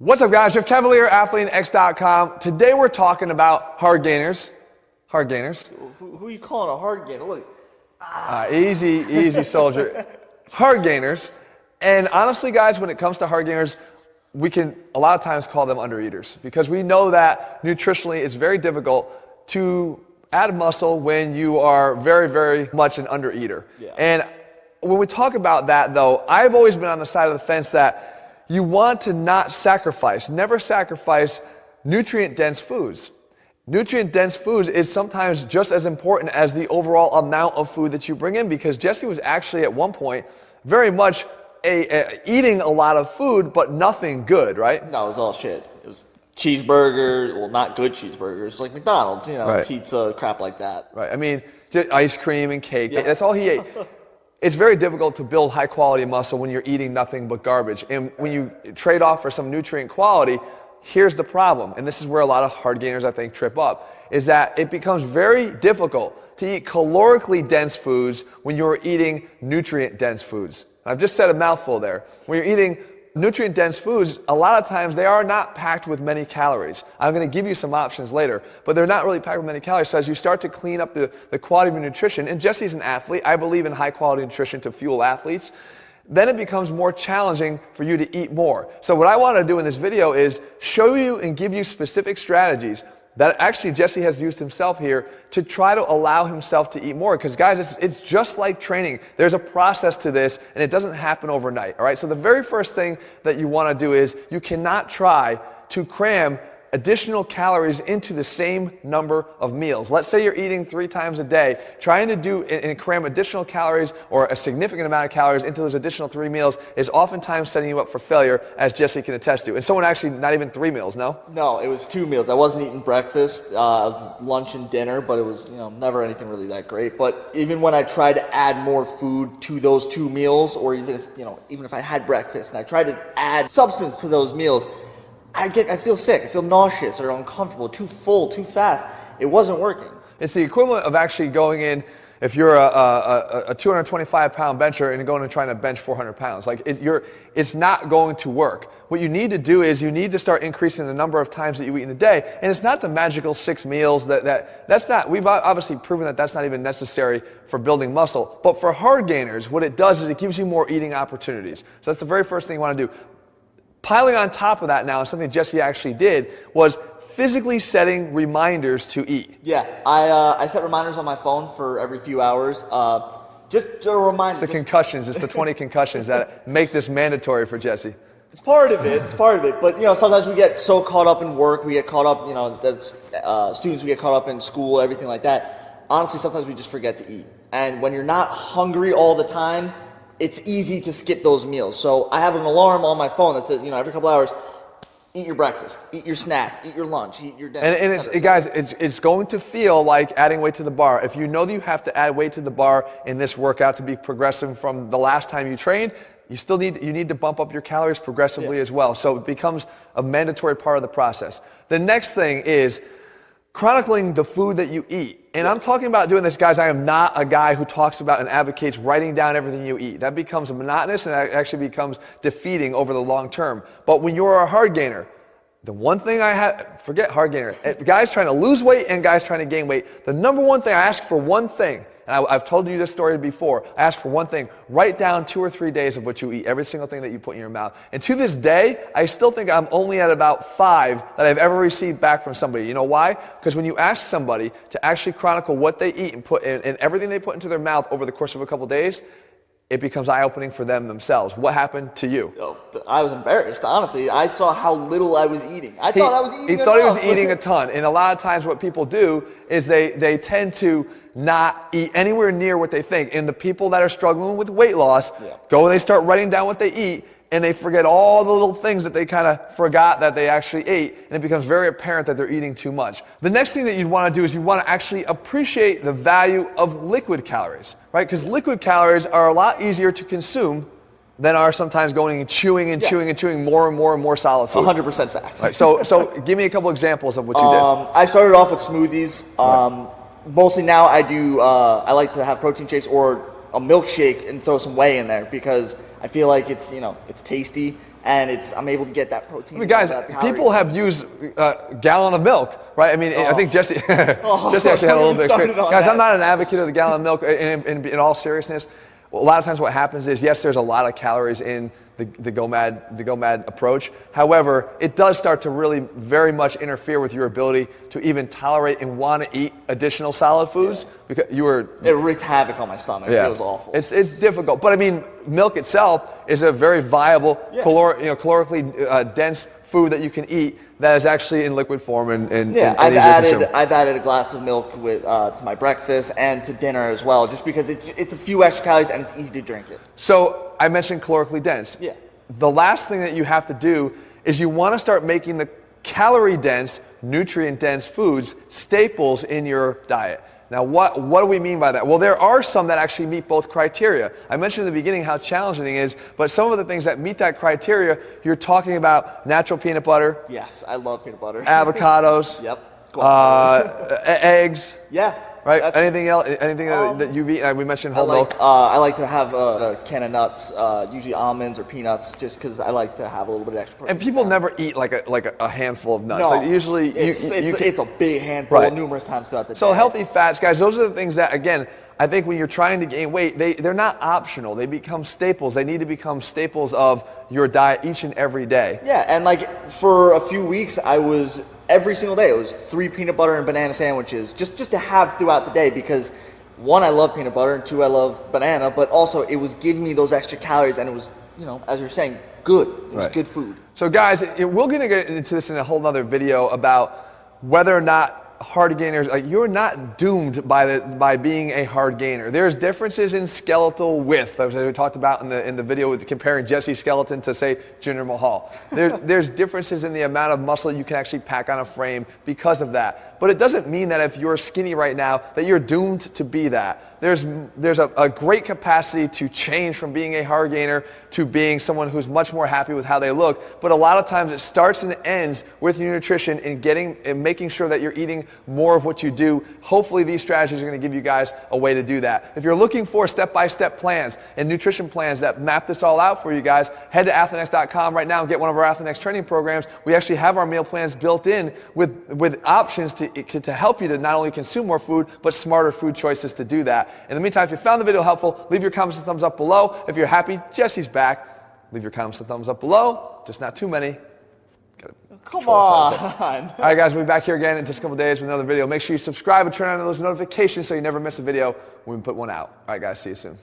What's up, guys? Jeff Cavalier, AthleteX.com. Today we're talking about hard gainers. Hard gainers. Who are you calling a hard gainer? Look. Easy, soldier. Hard gainers. And honestly, guys, when it comes to hard gainers, we can a lot of times call them undereaters because we know that nutritionally it's very difficult to add muscle when you are very, very much an undereater. Yeah. And when we talk about that, though, I've always been on the side of the fence that you want to not sacrifice, never sacrifice nutrient-dense foods. Nutrient-dense foods is sometimes just as important as the overall amount of food that you bring in, because Jesse was actually at one point very much eating a lot of food, but nothing good, right? No, it was all shit. It was cheeseburgers, well, not good cheeseburgers, like McDonald's, Right. Pizza, crap like that. Right. I mean, just ice cream and cake. Yeah. That's all he ate. It's very difficult to build high quality muscle when you're eating nothing but garbage. And when you trade off for some nutrient quality, here's the problem. And this is where a lot of hard gainers, I think, trip up, is that it becomes very difficult to eat calorically dense foods when you're eating nutrient dense foods. I've just said a mouthful there. When you're eating nutrient-dense foods, a lot of times they are not packed with many calories. I'm going to give you some options later, but they're not really packed with many calories. So as you start to clean up the quality of your nutrition, and Jesse's an athlete, I believe in high-quality nutrition to fuel athletes, then it becomes more challenging for you to eat more. So what I want to do in this video is show you and give you specific strategies that actually Jesse has used himself here to try to allow himself to eat more. Because guys, it's just like training. There's a process to this, and it doesn't happen overnight, all right? So the very first thing that you want to do is you cannot try to cram additional calories into the same number of meals. Let's say you're eating 3 times a day. Trying to do and cram additional calories or a significant amount of calories into those additional 3 meals is oftentimes setting you up for failure, as Jesse can attest to. And someone actually not even 3 meals, no? No, it was 2 meals. I wasn't eating breakfast. It was lunch and dinner, but it was never anything really that great. But even when I tried to add more food to those 2 meals, or even if I had breakfast and I tried to add substance to those meals, I feel sick, I feel nauseous or uncomfortable, too full, too fast. It wasn't working. It's the equivalent of actually going in, if you're a 225-pound bencher and going and trying to bench 400 pounds. It's not going to work. What you need to do is you need to start increasing the number of times that you eat in a day. And it's not the magical 6 meals. That's not, we've obviously proven that that's not even necessary for building muscle. But for hard gainers, what it does is it gives you more eating opportunities. So that's the very first thing you want to do. Piling on top of that now, something Jesse actually did was physically setting reminders to eat. Yeah, I set reminders on my phone for every few hours. Just a reminder. It's the concussions. It's the 20 concussions that make this mandatory for Jesse. It's part of it. But sometimes we get so caught up in work, we get caught up, as students, we get caught up in school, everything like that. Honestly, sometimes we just forget to eat. And when you're not hungry all the time, it's easy to skip those meals. So I have an alarm on my phone that says, every couple hours, eat your breakfast, eat your snack, eat your lunch, eat your dinner. And guys, it's going to feel like adding weight to the bar. If you know that you have to add weight to the bar in this workout to be progressive from the last time you trained, you need to bump up your calories progressively as well. So it becomes a mandatory part of the process. The next thing is chronicling the food that you eat. And I'm talking about doing this, guys. I am not a guy who talks about and advocates writing down everything you eat. That becomes monotonous and it actually becomes defeating over the long term. But when you're a hard gainer, the one thing forget hard gainer, guys trying to lose weight and guys trying to gain weight, the number one thing, I ask for one thing, and I've told you this story before, I ask for one thing: write down 2 or 3 days of what you eat, every single thing that you put in your mouth. And to this day, I still think I'm only at about 5 that I've ever received back from somebody. You know why? Because when you ask somebody to actually chronicle what they eat and put in everything they put into their mouth over the course of a couple days, it becomes eye-opening for them themselves. What happened to you? I was embarrassed, honestly. I saw how little I was eating. He thought he was eating a ton. And a lot of times what people do is they tend to not eat anywhere near what they think. And the people that are struggling with weight loss go and they start writing down what they eat, and they forget all the little things that they kind of forgot that they actually ate, and it becomes very apparent that they're eating too much. The next thing that you'd want to do is you want to actually appreciate the value of liquid calories, right? Because liquid calories are a lot easier to consume than are sometimes going and chewing and chewing and chewing more and more and more solid food. 100% facts. Right, so give me a couple examples of what you did. I started off with smoothies. Mostly now I like to have protein shakes or a milkshake and throw some whey in there because I feel like it's tasty and I'm able to get that protein. I mean, guys, people have used a gallon of milk, right? I mean, I think Jesse Jesse actually had a little bit of experience. Guys, I'm not an advocate of the gallon of milk in all seriousness. Well, a lot of times what happens is, yes, there's a lot of calories in the GoMad approach. However, it does start to really very much interfere with your ability to even tolerate and want to eat additional solid foods because it wreaked havoc on my stomach. It was awful. It's difficult, but I mean, milk itself is a very viable, calorically dense food that you can eat that is actually in liquid form and I've added a glass of milk with to my breakfast and to dinner as well, just because it's a few extra calories and it's easy to drink it. So I mentioned calorically dense. Yeah. The last thing that you have to do is you want to start making the calorie dense, nutrient dense foods staples in your diet. Now, what do we mean by that? Well, there are some that actually meet both criteria. I mentioned in the beginning how challenging it is, but some of the things that meet that criteria, you're talking about natural peanut butter. Yes, I love peanut butter. Avocados. Yep. Eggs. Yeah. Right. Anything else? Anything that you've eaten? We mentioned whole milk. I like to have a can of nuts, usually almonds or peanuts, just because I like to have a little bit of extra protein. And people never eat like a handful of nuts. No, like usually it's a big handful numerous times throughout the day. So healthy fats, guys. Those are the things that, again, I think when you're trying to gain weight, they're not optional. They become staples. They need to become staples of your diet each and every day. Yeah, and like for a few weeks, every single day, it was 3 peanut butter and banana sandwiches just to have throughout the day because 1, I love peanut butter, and 2, I love banana, but also it was giving me those extra calories and it was, as you're saying, good. It was good food. So guys, we're going to get into this in a whole nother video about whether or not hard gainers, you're not doomed by being a hard gainer. There's differences in skeletal width, as we talked about in the video with comparing Jesse's skeleton to, say, Jinder Mahal. There's differences in the amount of muscle you can actually pack on a frame because of that. But it doesn't mean that if you're skinny right now that you're doomed to be that. There's a great capacity to change from being a hard gainer to being someone who's much more happy with how they look. But a lot of times it starts and ends with your nutrition and making sure that you're eating more of what you do. Hopefully these strategies are going to give you guys a way to do that. If you're looking for step-by-step plans and nutrition plans that map this all out for you guys, head to athlenex.com right now and get one of our Athlenex training programs. We actually have our meal plans built in with options to help you to not only consume more food, but smarter food choices to do that. In the meantime, if you found the video helpful, leave your comments and thumbs up below. If you're happy Jesse's back, leave your comments and thumbs up below. Just not too many. Come on. All right, guys, we'll be back here again in just a couple days with another video. Make sure you subscribe and turn on those notifications so you never miss a video when we put one out. All right, guys, see you soon.